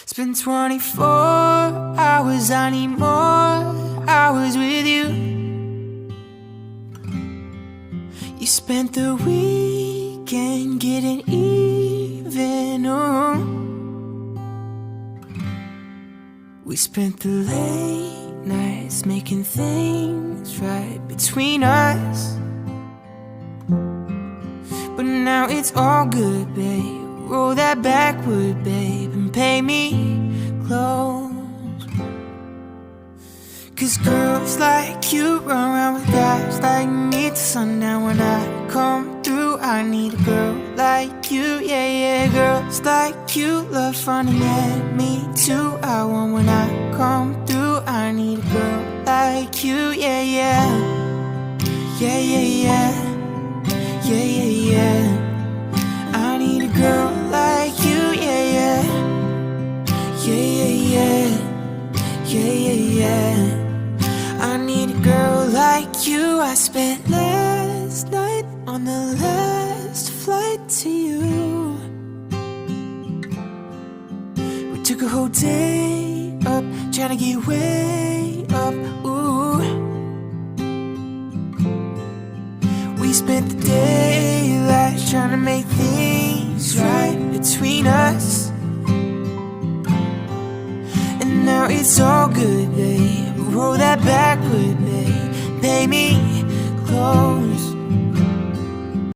It's been 24 hours, I need more hours with you. You spent the weekend getting even, oh. We spent the late nights making things right between us. But now it's all good, babe. Roll that backward, babe, and pay me close. 'Cause girls like you run around with guys like me till sundown. When I come through, I need a girl like you, yeah, yeah. Girls like you love fun and yeah, me too. I want when I come through, I need a girl like you, yeah, yeah. Yeah, yeah, yeah. Yeah, yeah, yeah. I need a girl like you, yeah, yeah. Yeah, yeah, yeah. Yeah, yeah, yeah. I need a girl like you. I spent last night on the last flight to you. We took a whole day up, trying to get way up, ooh. We spent the daylight trying to make things right between us. And now it's all good, babe. Roll that backward, babe. Pay me close.